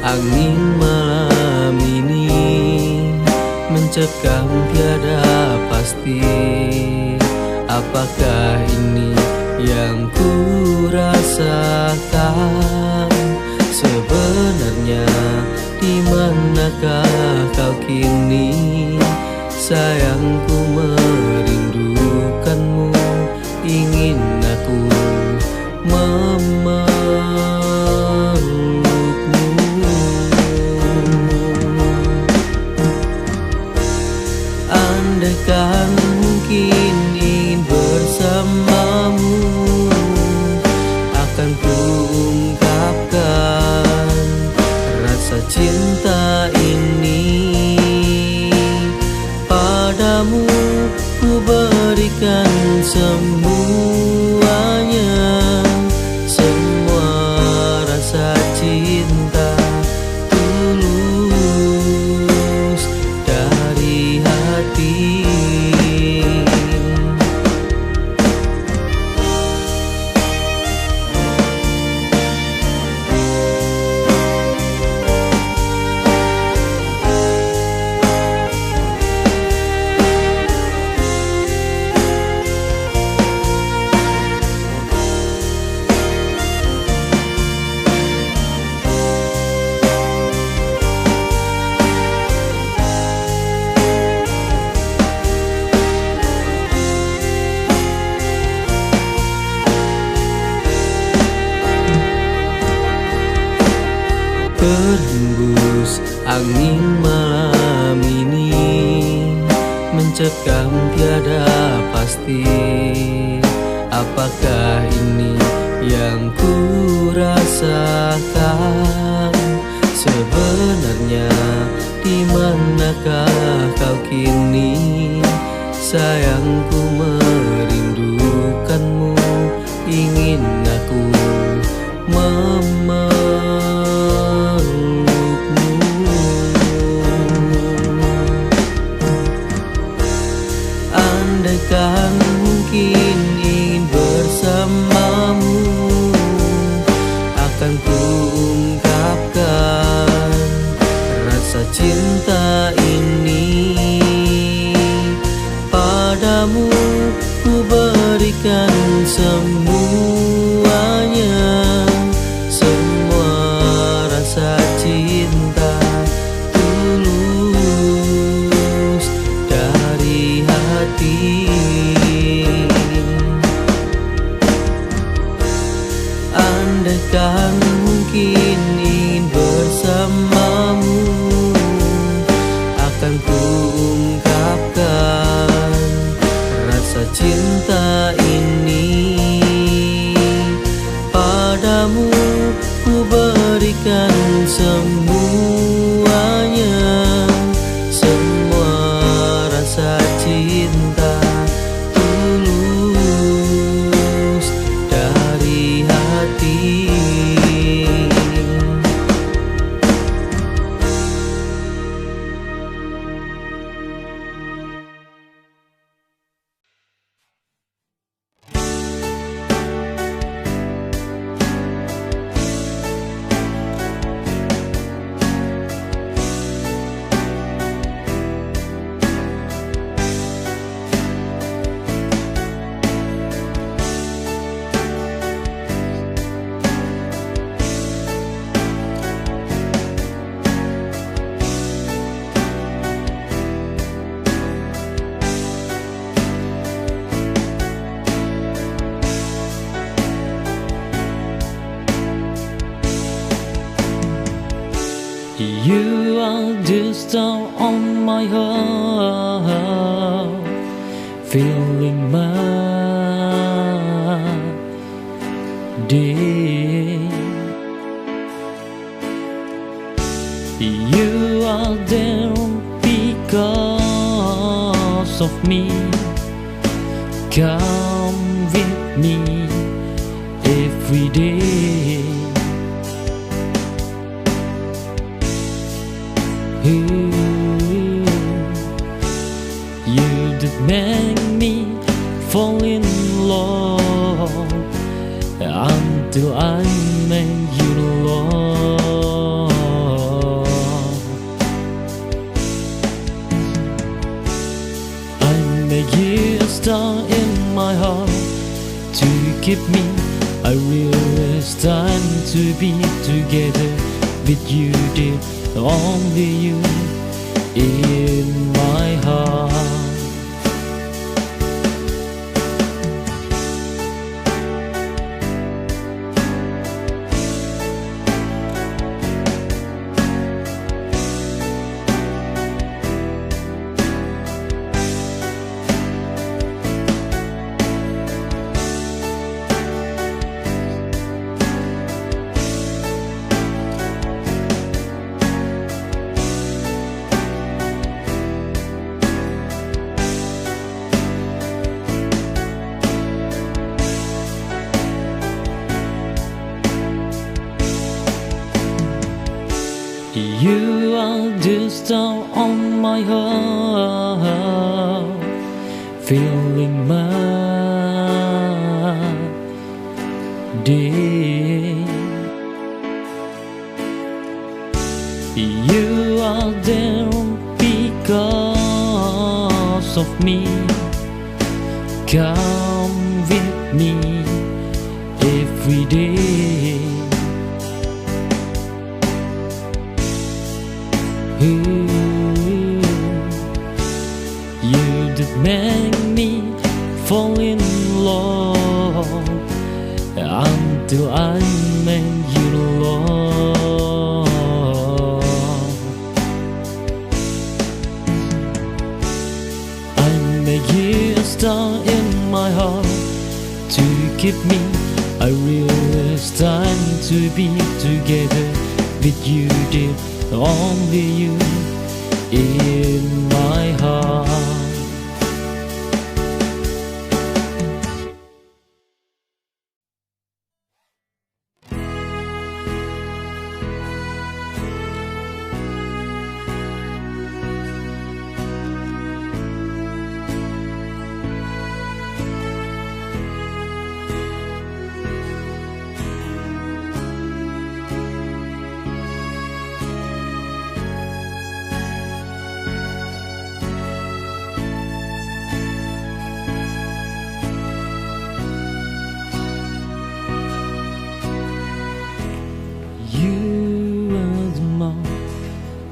Angin malam ini mencekam tiada pasti. Apakah ini yang ku rasakan? Sebenarnya di manakah kau kini? Sayangku merindukanmu, ingin aku memelukmu. Andaikan mungkin ingin bersamamu, akan ku ungkapkan rasa cinta ini. Padamu ku berikan semuanya, semua rasa cinta tulus dari hati. Berhembus angin malam ini mencekam tiada pasti. Apakah ini yang ku rasakan? Sebenarnya di manakah kau kini? Sayangku merindukanmu, ingin aku memelukmu. Andaikan mungkin ingin bersamamu, akan ku ungkapkan rasa cinta ini. Padamu ku berikan semuanya, semua rasa cinta tulus dari hati. Andaikan mungkin ingin bersamamu, akan ku ungkapkan rasa cinta ini. Padamu ku berikan semuanya, semua rasa cinta tulus dari hati. You are the star on my heart, filling my day. You are there because of me. Come with me every day. You that make me fall in love until I make you love. make you a star in my heart to keep me. I realize time to be together with you, dear, only you in my heart. You are the star on my heart, filling my day. You are there because of me. Come with me every day. You that make me fall in love until I make you love. I make you a star in my heart to keep me. I realize time to be together with you, dear, only you in my heart. You are the most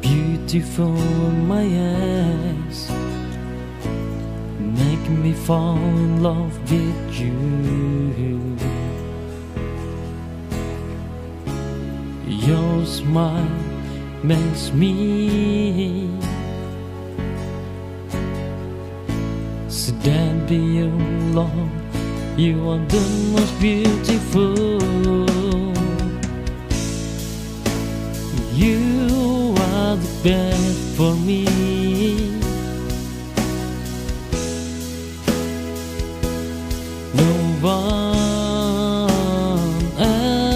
beautiful in my eyes, make me fall in love with you. Your smile makes me stand beyond love. You are the most beautiful. You are the best for me. No one else.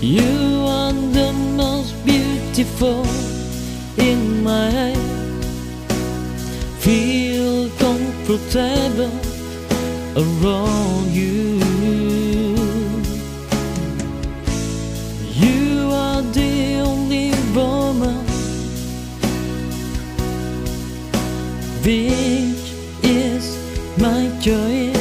You are the most beautiful in my eyes. Feel comfortable around you. You are the only woman which is my joy.